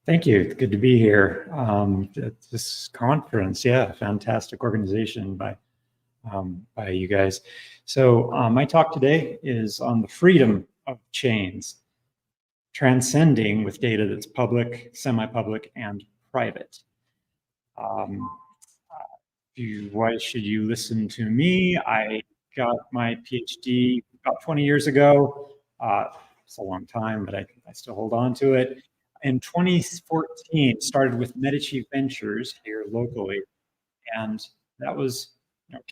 Thank you. Good to be here. At this conference, yeah, fantastic organization by you guys. So my talk today is on the freedom of chains, transcending with data that's public, semi-public, and private. Um, why should you listen to me? I got my PhD about 20 years ago. It's a long time, but I still hold on to it. In 2014, started with Medici Ventures here locally, and that was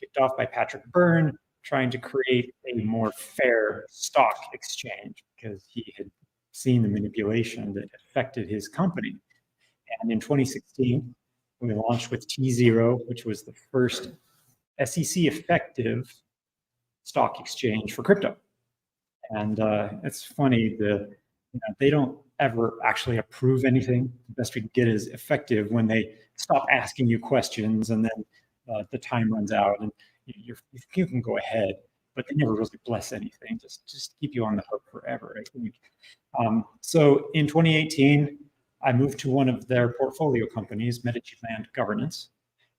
kicked off by Patrick Byrne, trying to create a more fair stock exchange because he had seen the manipulation that affected his company. And in 2016, we launched with T0, which was the first SEC effective stock exchange for crypto. And it's funny, they don't ever actually approve anything. The best we can get is effective when they stop asking you questions and then the time runs out and you can go ahead, but they never really bless anything. Just keep you on the hook forever, I think. So in 2018, I moved to one of their portfolio companies, Medici Land Governance,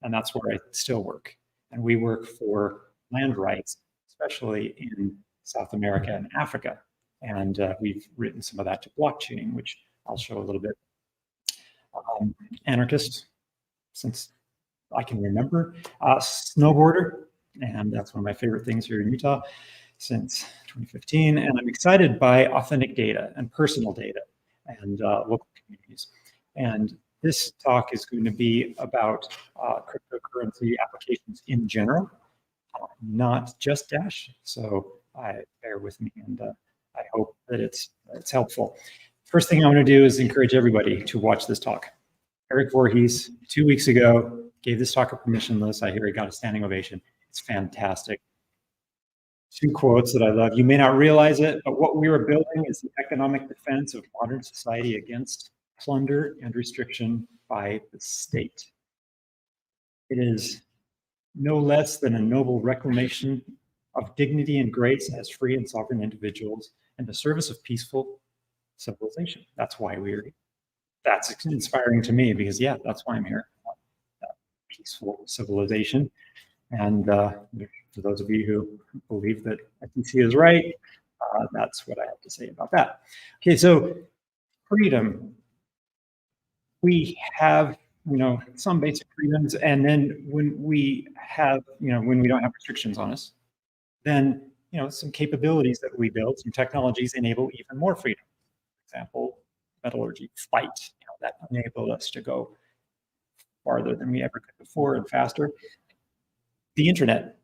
and that's where I still work. And we work for land rights, especially in South America and Africa. And we've written some of that to blockchain, which I'll show a little bit. Anarchist, since I can remember, snowboarder, and that's one of my favorite things here in Utah since 2015. And I'm excited by authentic data and personal data and local communities. And this talk is going to be about cryptocurrency applications in general, not just Dash. So bear with me, and I hope that it's helpful. First thing I want to do is encourage everybody to watch this talk. Eric Voorhees, 2 weeks ago, gave this talk a permissionless. I hear he got a standing ovation. It's fantastic. 2 quotes that I love. You may not realize it, but what we are building is the economic defense of modern society against plunder and restriction by the state. It is no less than a noble reclamation of dignity and grace as free and sovereign individuals in the service of peaceful civilization. That's why we're here. That's inspiring to me because, yeah, that's why I'm here. Peaceful civilization. And for those of you who believe that ITC is right, that's what I have to say about that. Okay, so freedom. We have, some basic freedoms, and then when we have, when we don't have restrictions on us, then, some capabilities that we build, some technologies enable even more freedom. For example, metallurgy, flight, that enabled us to go farther than we ever could before and faster. The internet,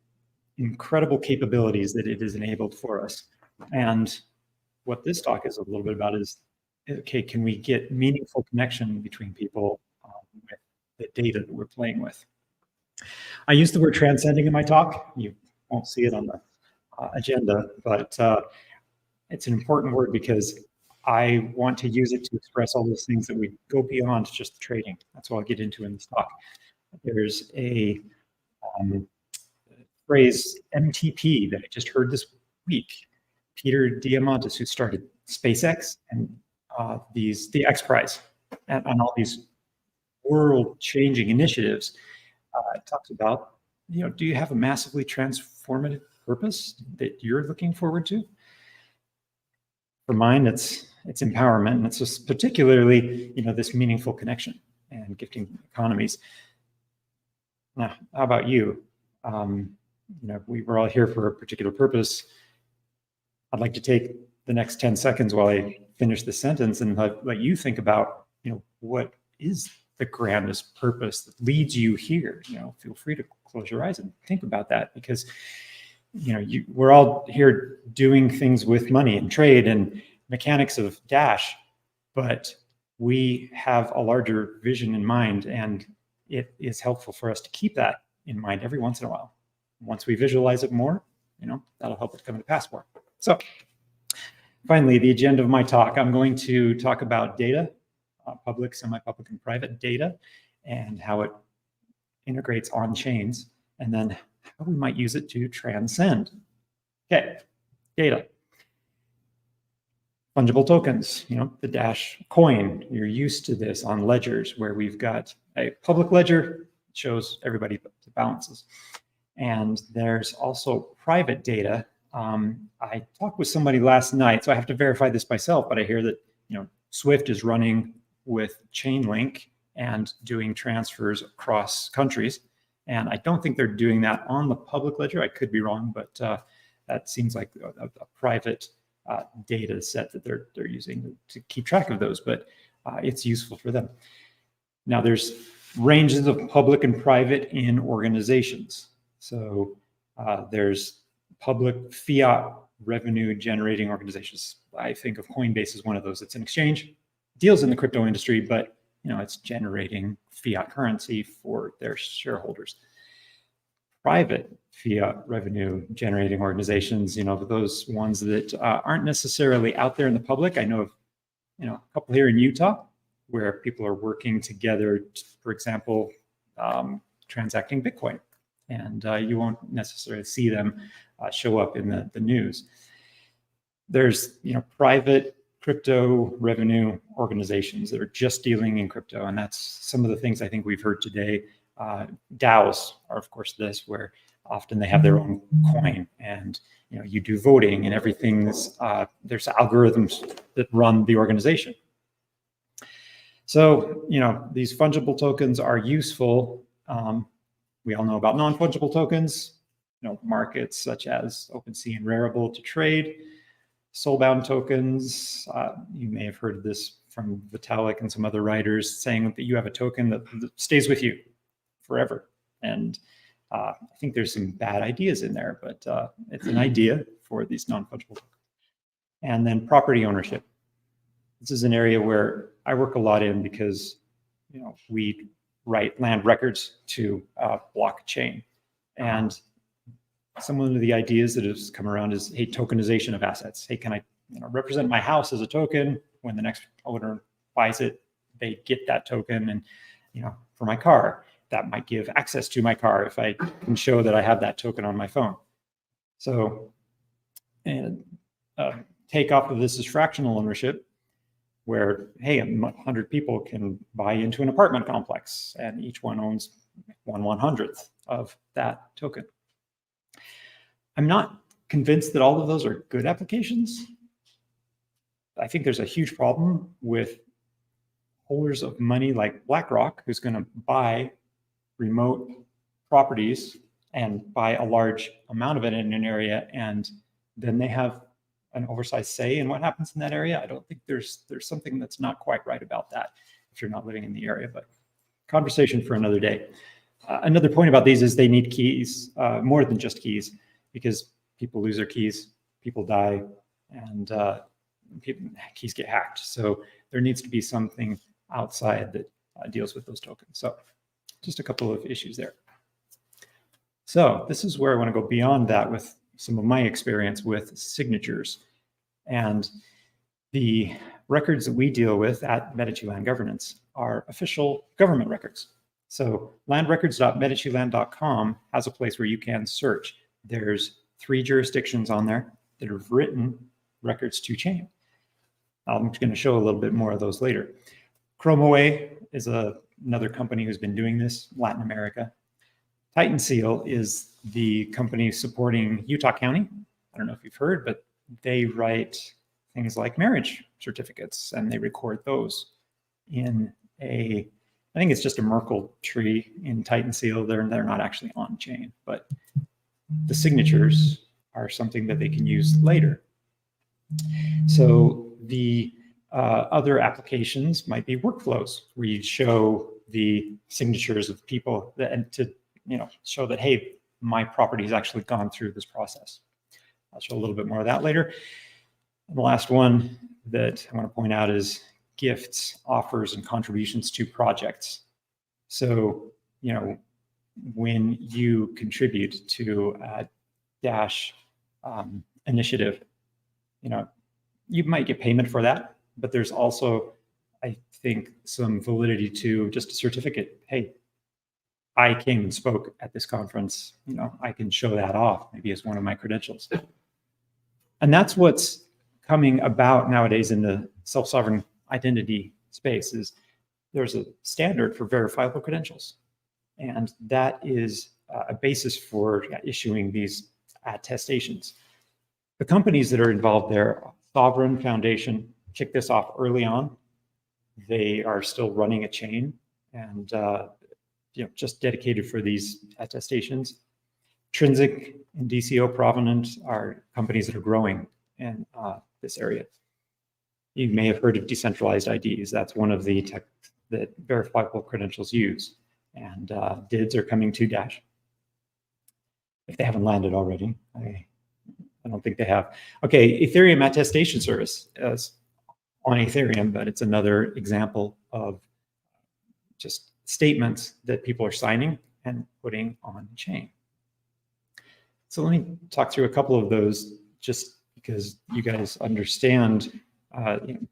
incredible capabilities that it has enabled for us. And what this talk is a little bit about is, okay, can we get meaningful connection between people with the data that we're playing with? I use the word transcending in my talk. You won't see it on the agenda, but it's an important word because I want to use it to express all those things that we go beyond just trading. That's what I'll get into in this talk. There's a phrase MTP that I just heard this week. Peter Diamandis, who started SpaceX and the X Prize and all these world-changing initiatives, talks about, do you have a massively transformative purpose that you're looking forward to? For mine, it's empowerment, and it's just particularly, this meaningful connection and gifting economies. Now, how about you? We were all here for a particular purpose. I'd like to take the next 10 seconds while I finish the sentence and let you think about, what is the grandest purpose that leads you here? Feel free to close your eyes and think about that, because we're all here doing things with money and trade and mechanics of Dash, but we have a larger vision in mind, and it is helpful for us to keep that in mind every once in a while. Once we visualize it more, that'll help it come to pass more. So finally, the agenda of my talk, I'm going to talk about data, public, semi-public, and private data, and how it integrates on chains, and then how we might use it to transcend. Okay, data. Fungible tokens, the Dash coin. You're used to this on ledgers where we've got a public ledger, shows everybody the balances. And there's also private data. I talked with somebody last night, so I have to verify this myself, but I hear that Swift is running with Chainlink and doing transfers across countries. And I don't think they're doing that on the public ledger. I could be wrong, but that seems like a private data set that they're using to keep track of those, but it's useful for them. Now there's ranges of public and private in organizations. So there's public fiat revenue generating organizations. I think of Coinbase as one of those. It's an exchange, deals in the crypto industry, but it's generating fiat currency for their shareholders. Private fiat revenue generating organizations, those ones that aren't necessarily out there in the public. I know of, a couple here in Utah where people are working together, for example, transacting Bitcoin, and you won't necessarily see them show up in the news. There's, private crypto revenue organizations that are just dealing in crypto, and that's some of the things I think we've heard today. DAOs are, of course, this, where often they have their own coin, and you do voting and everything's there's algorithms that run the organization. So these fungible tokens are useful. We all know about non-fungible tokens, markets such as OpenSea and Rarible to trade. Soulbound tokens, you may have heard of this from Vitalik and some other writers, saying that you have a token that stays with you forever. And I think there's some bad ideas in there, but it's an idea for these non-fungible tokens. And then property ownership. This is an area where I work a lot in because we write land records to blockchain. And some of the ideas that has come around is, hey, tokenization of assets. Hey, can I represent my house as a token? When the next owner buys it, they get that token. And for my car, that might give access to my car if I can show that I have that token on my phone. So, and takeoff of this is fractional ownership, where, hey, 100 people can buy into an apartment complex, and each one owns 1/100th of that token. I'm not convinced that all of those are good applications. I think there's a huge problem with holders of money like BlackRock, who's going to buy remote properties and buy a large amount of it in an area, and then they have an oversized say in what happens in that area. I don't think there's something that's not quite right about that if you're not living in the area, but conversation for another day. Another point about these is they need keys, more than just keys, because people lose their keys, people die, and keys get hacked. So there needs to be something outside that deals with those tokens. So just a couple of issues there. So this is where I want to go beyond that with some of my experience with signatures. And the records that we deal with at Medici Land Governance are official government records. So landrecords.mediciland.com has a place where you can search. There's 3 jurisdictions on there that have written records to chain. I'm going to show a little bit more of those later. ChromaWay is another company who's been doing this, Latin America. Titan Seal is the company supporting Utah County. I don't know if you've heard, but they write things like marriage certificates, and they record those in I think it's just a Merkle tree in Titan Seal. They're not actually on chain, but the signatures are something that they can use later. So the other applications might be workflows where you show the signatures of people and to show that, hey, my property has actually gone through this process. I'll show a little bit more of that later. And the last one that I want to point out is gifts, offers, and contributions to projects. So, when you contribute to a Dash initiative, you might get payment for that, but there's also, I think, some validity to just a certificate. Hey, I came and spoke at this conference. I can show that off maybe as one of my credentials. And that's what's coming about nowadays in the self-sovereign identity space is there's a standard for verifiable credentials. And that is a basis for issuing these attestations. The companies that are involved there, Sovereign Foundation, kicked this off early on. They are still running a chain and just dedicated for these attestations. Intrinsic and DCO Provenant are companies that are growing in this area. You may have heard of decentralized IDs. That's one of the tech that verifiable credentials use. And DIDs are coming to Dash. If they haven't landed already, I don't think they have. Okay, Ethereum attestation service is on Ethereum, but it's another example of just statements that people are signing and putting on chain. So let me talk through a couple of those just because you guys understand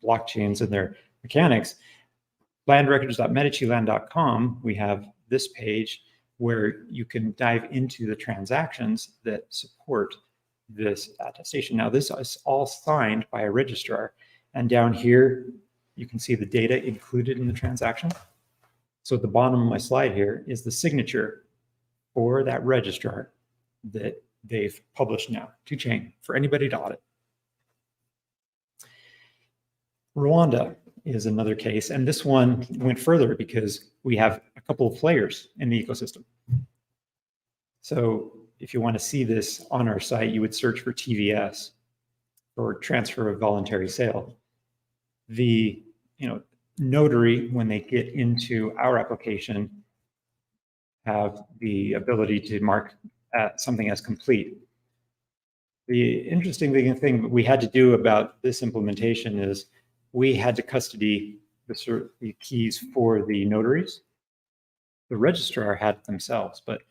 blockchains and their mechanics. Landrecords.medici-land.com, we have this page where you can dive into the transactions that support this attestation. Now, this is all signed by a registrar. And down here, you can see the data included in the transaction. So at the bottom of my slide here is the signature for that registrar that they've published now to chain for anybody to audit. Rwanda is another case, and this one went further because we have a couple of players in the ecosystem. So if you want to see this on our site, you would search for TVS, or transfer of voluntary sale. The notary, when they get into our application, have the ability to mark something as complete. The interesting thing we had to do about this implementation is we had to custody the keys for the notaries. The registrar had it themselves, but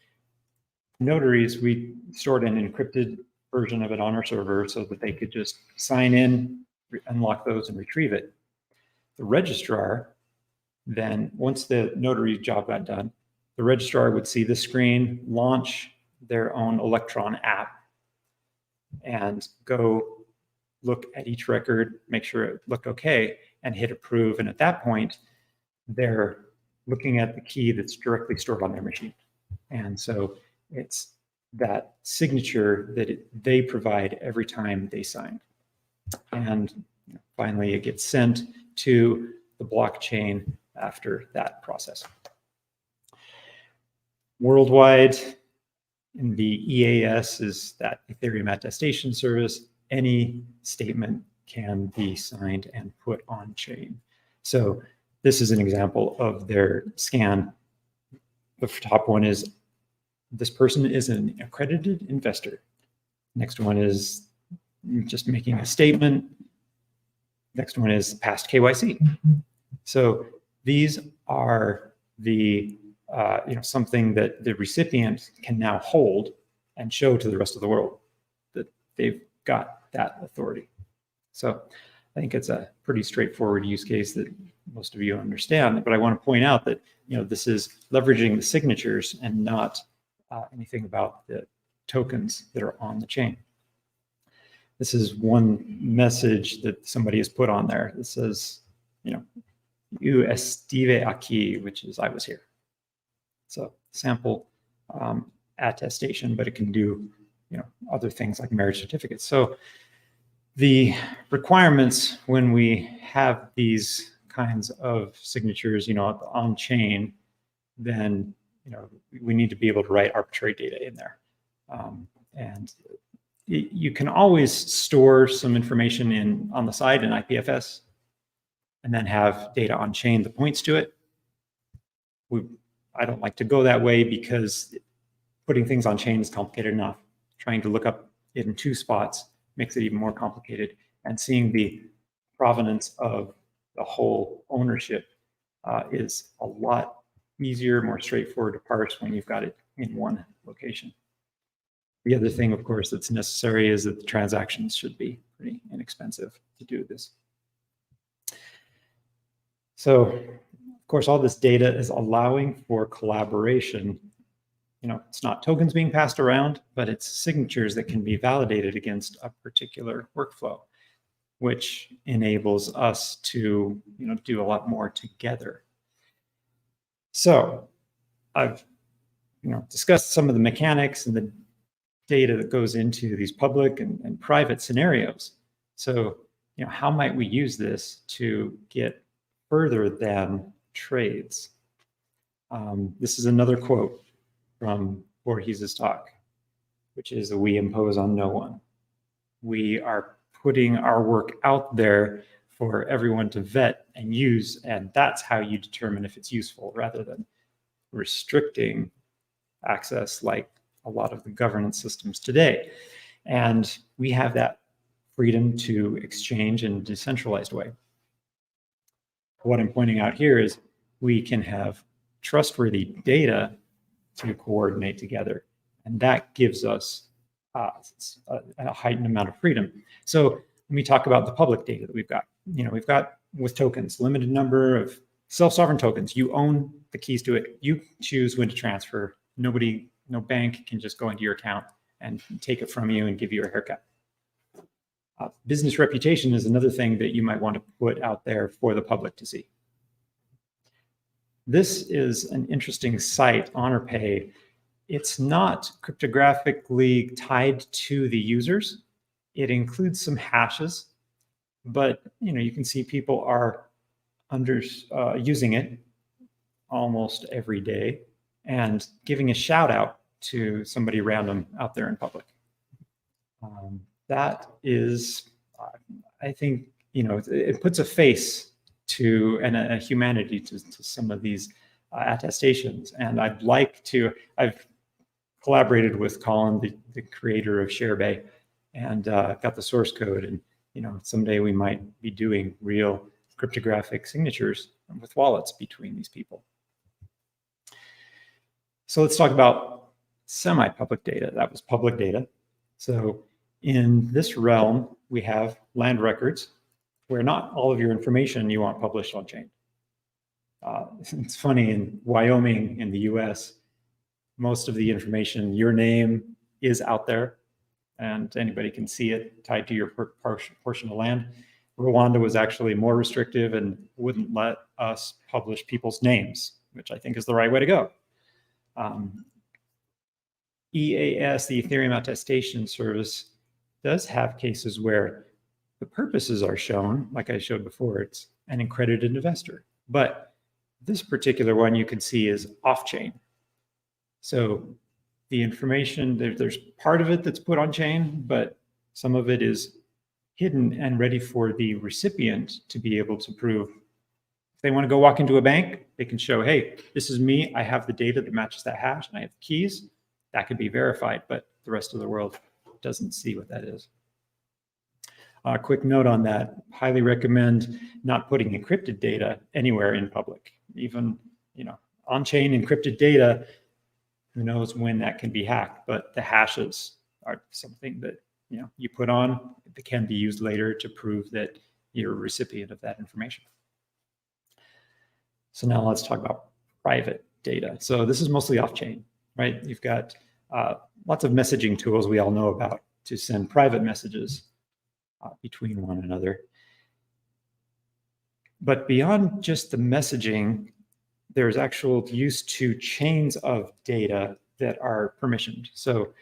notaries, we stored an encrypted version of it on our server so that they could just sign in, unlock those, and retrieve it. The registrar, then, once the notary job got done, the registrar would see the screen, launch their own Electron app, and go look at each record, make sure it looked okay, and hit approve. And at that point, they're looking at the key that's directly stored on their machine. And so it's that signature that they provide every time they sign. And finally, it gets sent to the blockchain after that process. Worldwide, in the EAS is that Ethereum attestation service. Any statement can be signed and put on chain. So this is an example of their scan. The top one is, this person is an accredited investor. Next one is just making a statement. Next one is past KYC. So these are the something that the recipient can now hold and show to the rest of the world that they've got that authority. So I think it's a pretty straightforward use case that most of you understand, but I want to point out that this is leveraging the signatures and not anything about the tokens that are on the chain. This is one message that somebody has put on there that says, "You estive aquí," which is "I was here." So sample attestation, but it can do other things like marriage certificates. So the requirements when we have these kinds of signatures, on chain, then we need to be able to write arbitrary data in there, and you can always store some information on the side in IPFS, and then have data on chain that points to it. I don't like to go that way because putting things on chain is complicated enough. Trying to look up it in two spots makes it even more complicated. And seeing the provenance of the whole ownership is a lot easier, more straightforward to parse when you've got it in one location. The other thing, of course, that's necessary is that the transactions should be pretty inexpensive to do this. So, of course, all this data is allowing for collaboration. It's not tokens being passed around, but it's signatures that can be validated against a particular workflow. which enables us to do a lot more together. So I've discussed some of the mechanics and the data that goes into these public and private scenarios. So how might we use this to get further than trades? This is another quote from Voorhees' talk, which is, "We impose on no one. We are putting our work out there for everyone to vet and use, and that's how you determine if it's useful, rather than restricting access like a lot of the governance systems today." And we have that freedom to exchange in a decentralized way. What I'm pointing out here is we can have trustworthy data to coordinate together, and that gives us a heightened amount of freedom. So let me talk about the public data that we've got. We've got, with tokens, limited number of self-sovereign tokens. You own the keys to it. You choose when to transfer. No bank can just go into your account and take it from you and give you a haircut. Business reputation is another thing that you might want to put out there for the public to see. This is an interesting site, HonorPay. It's not cryptographically tied to the users. It includes some hashes, but you can see people are using it almost every day and giving a shout out to somebody random out there in public. That is, I think, it puts a face to and a humanity to some of these attestations. And I've collaborated with Colin, the creator of ShareBay, and got the source code. And someday we might be doing real cryptographic signatures with wallets between these people. So let's talk about semi-public data. That was public data. So in this realm, we have land records, where not all of your information you want published on chain. It's funny, in Wyoming, in the US, most of the information, your name is out there, and anybody can see it tied to your portion of land. Rwanda was actually more restrictive and wouldn't let us publish people's names, which I think is the right way to go. EAS, the Ethereum Attestation Service, does have cases where the purposes are shown, like I showed before. It's an accredited investor. But this particular one you can see is off-chain. So the information, there's part of it that's put on chain, but some of it is hidden and ready for the recipient to be able to prove. If they want to go walk into a bank, they can show, hey, this is me. I have the data that matches that hash, and I have the keys. That could be verified, but the rest of the world doesn't see what that is. A quick note on that: highly recommend not putting encrypted data anywhere in public. Even on-chain encrypted data, who knows when that can be hacked? But the hashes are something that you put on that can be used later to prove that you're a recipient of that information. So now let's talk about private data. So this is mostly off-chain, right? You've got lots of messaging tools we all know about to send private messages between one another. But beyond just the messaging, there's actual use to chains of data that are permissioned. So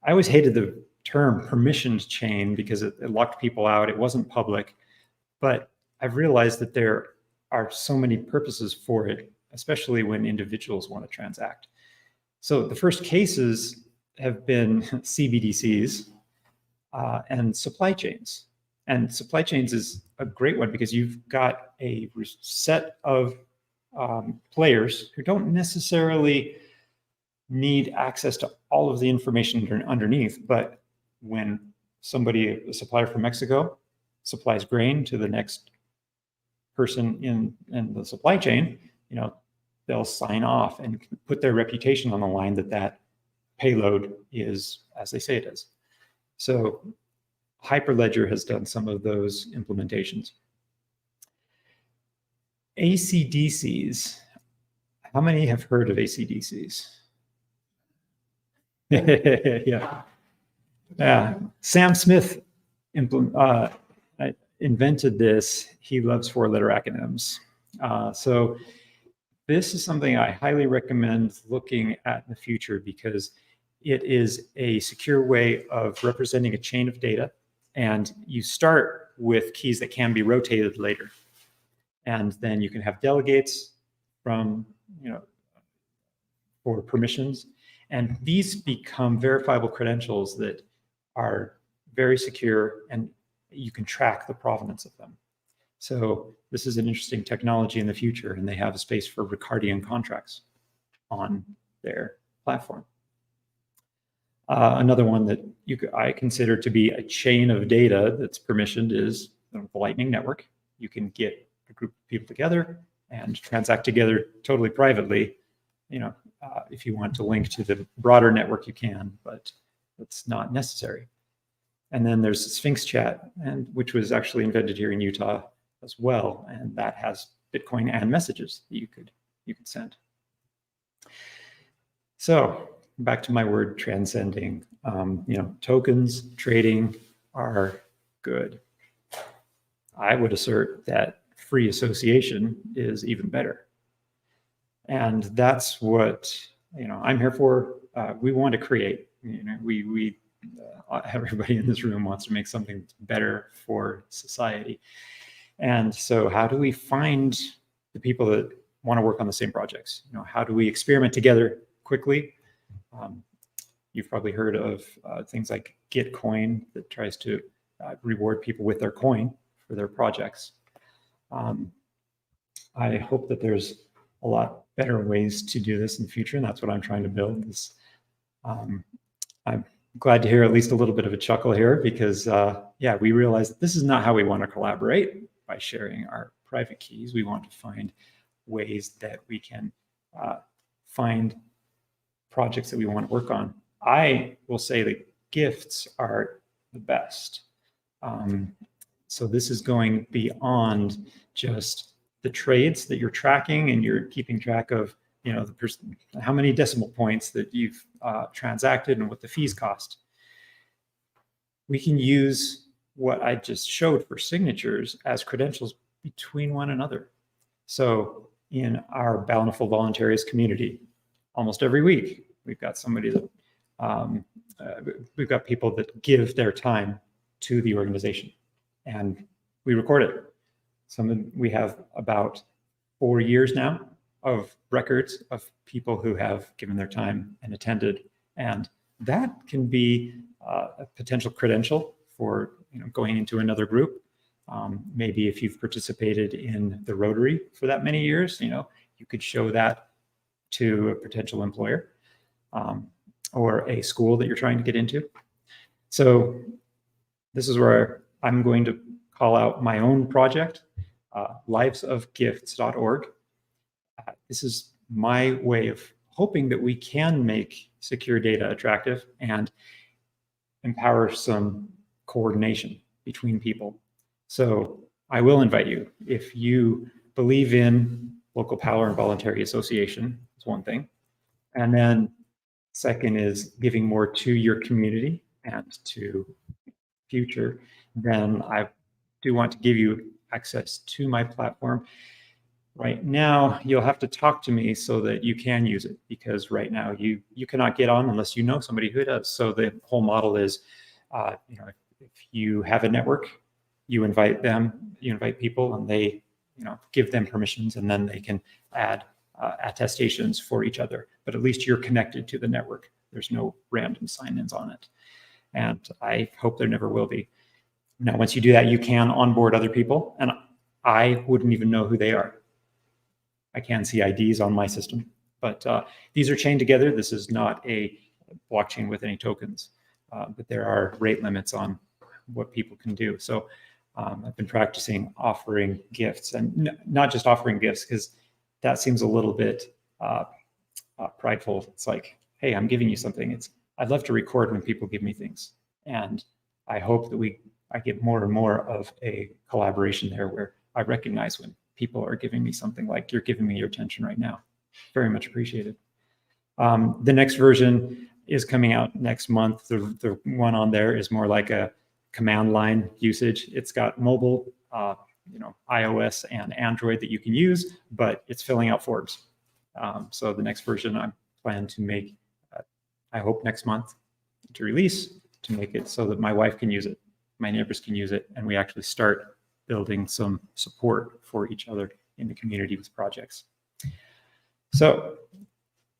I always hated the term permissioned chain because it locked people out. It wasn't public. But I've realized that there are so many purposes for it, especially when individuals want to transact. So the first cases have been CBDCs and supply chains. And supply chains is a great one because you've got a set of players who don't necessarily need access to all of the information underneath. But when a supplier from Mexico supplies grain to the next person in the supply chain, they'll sign off and put their reputation on the line that payload is as they say it is. So Hyperledger has done some of those implementations. ACDCs. How many have heard of ACDCs? Yeah. Sam Smith invented this, he loves four-letter acronyms. So this is something I highly recommend looking at in the future because it is a secure way of representing a chain of data. And you start with keys that can be rotated later. And then you can have delegates from, for permissions. And these become verifiable credentials that are very secure, and you can track the provenance of them. So this is an interesting technology in the future, and they have a space for Ricardian contracts on their platform. Another one that I consider to be a chain of data that's permissioned is the Lightning Network. You can get a group of people together and transact together totally privately. If you want to link to the broader network, you can, but it's not necessary. And then there's Sphinx Chat, which was actually invented here in Utah as well, and that has Bitcoin and messages that you could send. So back to my word, transcending. Tokens trading are good. I would assert that free association is even better, and that's what I'm here for. We want to create. Everybody in this room wants to make something that's better for society. And so how do we find the people that want to work on the same projects? How do we experiment together quickly? You've probably heard of things like Gitcoin that tries to reward people with their coin for their projects. I hope that there's a lot better ways to do this in the future, and that's what I'm trying to build. I'm glad to hear at least a little bit of a chuckle here because, we realize that this is not how we want to collaborate by sharing our private keys. We want to find ways that we can find projects that we want to work on. I will say that gifts are the best. So this is going beyond just the trades that you're tracking, and you're keeping track of how many decimal points that you've transacted and what the fees cost. We can use what I just showed for signatures as credentials between one another. So in our bountiful voluntarist community, almost every week, we've got somebody that, we've got people that give their time to the organization, and we record it. We have about 4 years now of records of people who have given their time and attended, and that can be a potential credential for going into another group. Maybe if you've participated in the Rotary for that many years, you could show that to a potential employer or a school that you're trying to get into. So this is where I'm going to call out my own project, livesofgifts.org. This is my way of hoping that we can make secure data attractive and empower some coordination between people. So I will invite you, if you believe in local power and voluntary association, is one thing. And then second is giving more to your community and to future, then I do want to give you access to my platform. Right now, you'll have to talk to me so that you can use it, because right now you cannot get on unless you know somebody who does. So the whole model is, if you have a network, you invite people, and they, give them permissions, and then they can add attestations for each other. But at least you're connected to the network. There's no random sign-ins on it, and I hope there never will be. Now, once you do that, you can onboard other people, and I wouldn't even know who they are. I can see IDs on my system, but these are chained together. This is not a blockchain with any tokens, but there are rate limits on what people can do. So I've been practicing offering gifts, and not just offering gifts, because that seems a little bit prideful. It's like, hey, I'm giving you something. I'd love to record when people give me things, and I hope that I get more and more of a collaboration there, where I recognize when people are giving me something, like you're giving me your attention right now. Very much appreciated. The next version is coming out next month. The one on there is more like a command line usage. It's got mobile, iOS and Android that you can use, but it's filling out forms. So the next version I plan to make, I hope next month to release, to make it so that my wife can use it, my neighbors can use it, and we actually start building some support for each other in the community with projects. So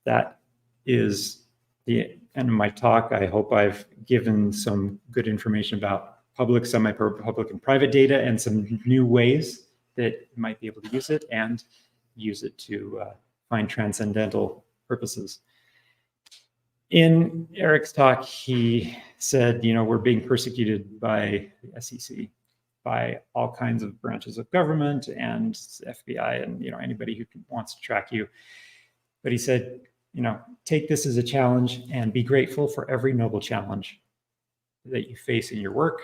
that is the end of my talk. I hope I've given some good information about public, semi-public, and private data, and some new ways that you might be able to use it and use it to find transcendental purposes. In Eric's talk, he said, we're being persecuted by the SEC, by all kinds of branches of government and FBI and anybody who wants to track you. But he said, take this as a challenge and be grateful for every noble challenge that you face in your work,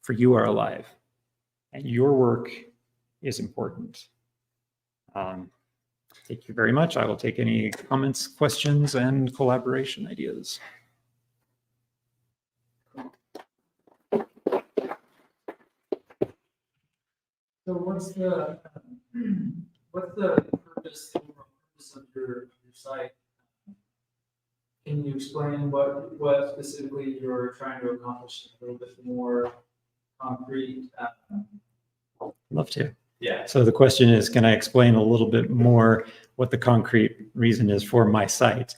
for you are alive and your work is important. Thank you very much. I will take any comments, questions, and collaboration ideas. So what's the purpose of your site? Can you explain what specifically you're trying to accomplish a little bit more concrete? Love to. Yeah. So the question is, can I explain a little bit more what the concrete reason is for my site?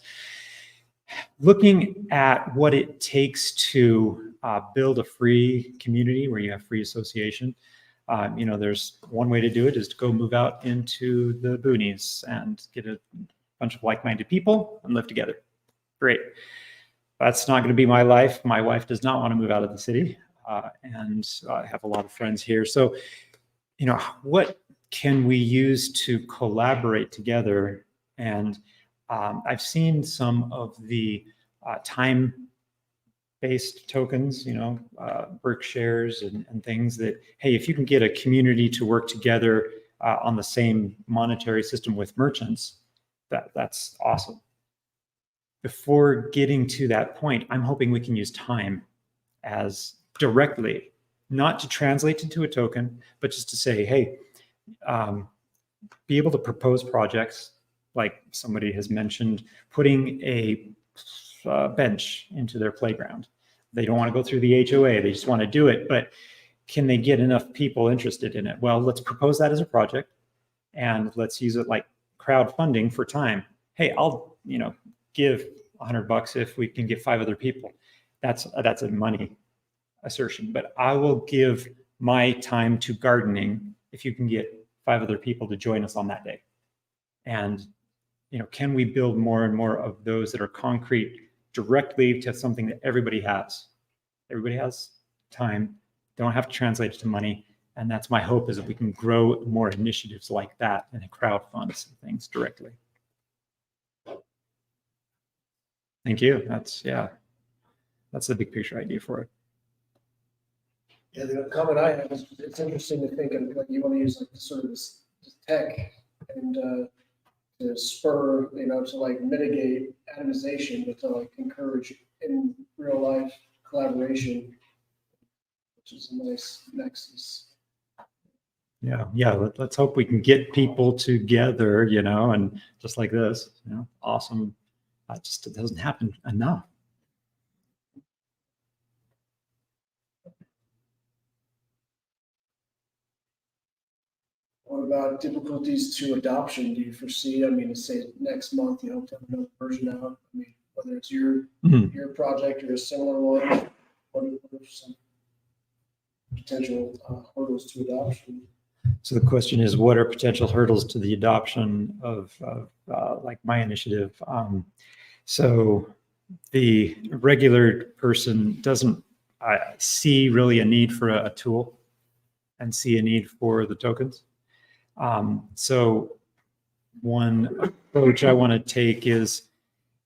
Looking at what it takes to build a free community where you have free association, there's one way to do it is to go move out into the boonies and get a bunch of like-minded people and live together. Great. That's not going to be my life. My wife does not want to move out of the city, and I have a lot of friends here. So, what can we use to collaborate together? And I've seen some of the time-based tokens, Berk shares and things that, hey, if you can get a community to work together on the same monetary system with merchants, that's awesome. Before getting to that point, I'm hoping we can use time as directly, not to translate into a token, but just to say, hey, be able to propose projects, like somebody has mentioned, putting a bench into their playground. They don't want to go through the HOA, they just want to do it, but can they get enough people interested in it? Well, let's propose that as a project, and let's use it like crowdfunding for time. Hey, I'll give $100 if we can get 5 other people. That's a money assertion, but I will give my time to gardening if you can get 5 other people to join us on that day. And can we build more and more of those that are concrete directly to something that everybody has? Everybody has time, don't have to translate it to money. And that's my hope, is that we can grow more initiatives like that and crowdfund some things directly. Thank you. That's the big picture idea for it. Yeah, the comment I have is it's interesting to think of, like, you want to use like sort of this tech and to spur, to like mitigate atomization, but to like encourage in real life collaboration, which is a nice nexus. Yeah. Let's hope we can get people together, and just like this, awesome. It doesn't happen enough. What about difficulties to adoption? Do you foresee, say next month you hope to have another version out? Whether it's your project or a similar one, what are some potential hurdles to adoption? So the question is, what are potential hurdles to the adoption of like my initiative? So the regular person doesn't see really a need for a tool and see a need for the tokens. So one approach I want to take is,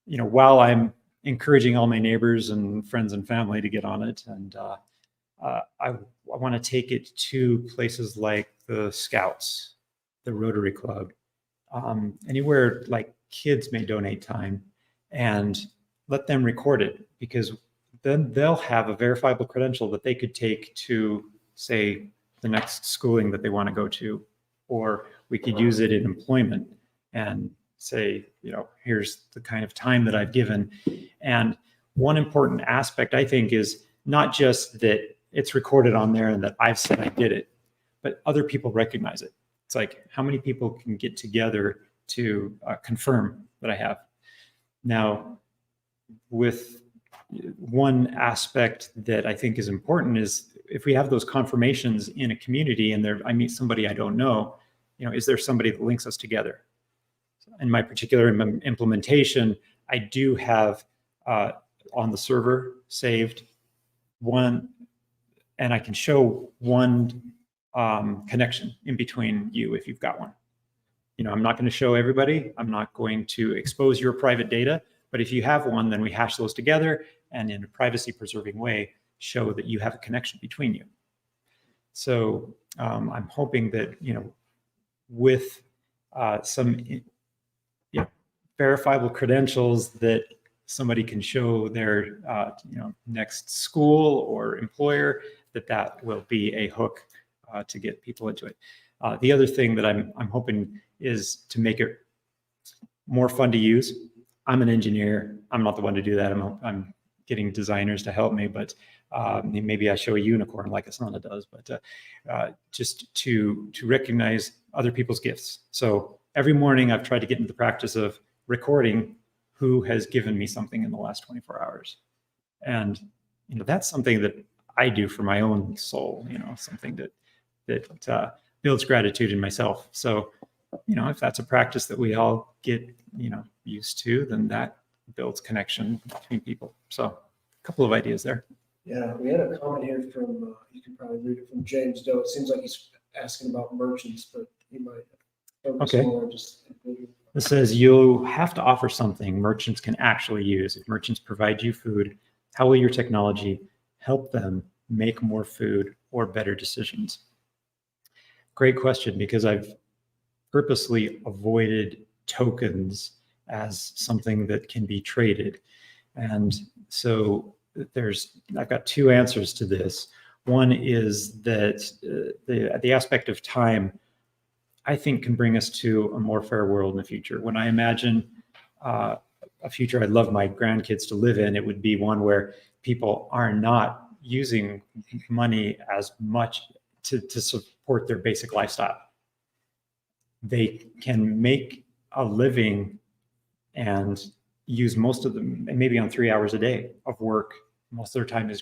while I'm encouraging all my neighbors and friends and family to get on it, and I want to take it to places like the Scouts, the Rotary Club, anywhere like kids may donate time, and let them record it, because then they'll have a verifiable credential that they could take to, say, the next schooling that they want to go to, or we could use it in employment and say, here's the kind of time that I've given. And one important aspect, I think, is not just that it's recorded on there and that I've said I did it, but other people recognize it. It's like, how many people can get together to confirm that I have? Now, with one aspect that I think is important is if we have those confirmations in a community and I meet somebody I don't know, is there somebody that links us together? In my particular implementation, I do have on the server saved one, and I can show one connection in between you if you've got one. I'm not going to show everybody. I'm not going to expose your private data, but if you have one, then we hash those together and in a privacy preserving way, show that you have a connection between you. So I'm hoping that, with some verifiable credentials that somebody can show their next school or employer, that will be a hook to get people into it. The other thing that I'm hoping is to make it more fun to use. I'm an engineer. I'm not the one to do that. I'm getting designers to help me, but maybe I show a unicorn like Asana does, but just to recognize other people's gifts. So every morning I've tried to get into the practice of recording who has given me something in the last 24 hours. And, that's something that I do for my own soul, something that builds gratitude in myself. So, if that's a practice that we all get, used to, then that builds connection between people. So a couple of ideas there. Yeah, we had a comment here from, you can probably read it from James Doe. It seems like he's asking about merchants, but he might focus more just. It says you have to offer something merchants can actually use. If merchants provide you food, how will your technology help them make more food or better decisions? Great question, because I've purposely avoided tokens as something that can be traded. And so I've got two answers to this. One is that the aspect of time, I think, can bring us to a more fair world in the future. When I imagine a future I'd love my grandkids to live in, it would be one where people are not using money as much to support their basic lifestyle. They can make a living and use most of them, maybe on 3 hours a day of work. Most of their time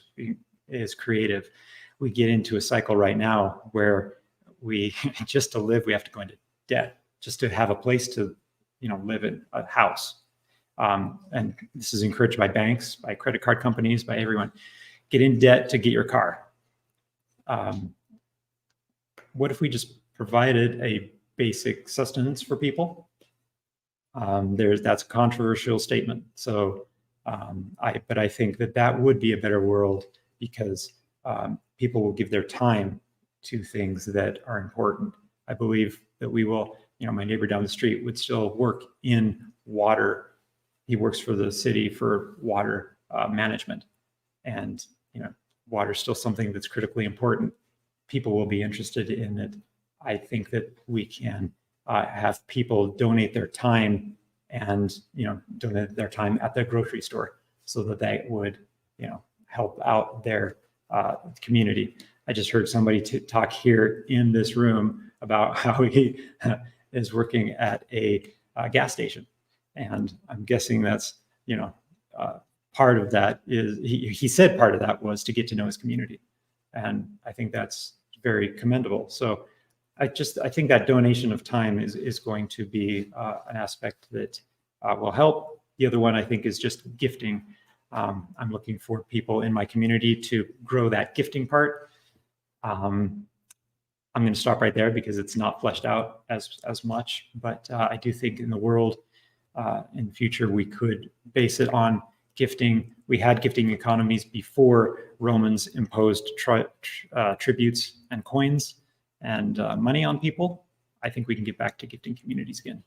is creative. We get into a cycle right now where we just to live, we have to go into debt just to have a place to, live in, a house. And this is encouraged by banks, by credit card companies, by everyone. Get in debt to get your car. What if we just provided a basic sustenance for people? That's a controversial statement. So, but I think that would be a better world because people will give their time to things that are important. I believe that we will, my neighbor down the street would still work in water. He works for the city for water management. And, water is still something that's critically important. People will be interested in it. I think that we can have people donate their time and, donate their time at the grocery store so that would, help out their community. I just heard somebody talk here in this room about how he is working at a gas station. And I'm guessing that's, part of that is, he said part of that was to get to know his community. And I think that's very commendable. So I think that donation of time is going to be an aspect that will help. The other one I think is just gifting. I'm looking for people in my community to grow that gifting part. I'm going to stop right there because it's not fleshed out as much, but I do think in the world in the future, we could base it on gifting. We had gifting economies before Romans imposed tributes and coins and money on people. I think we can get back to gifting communities again.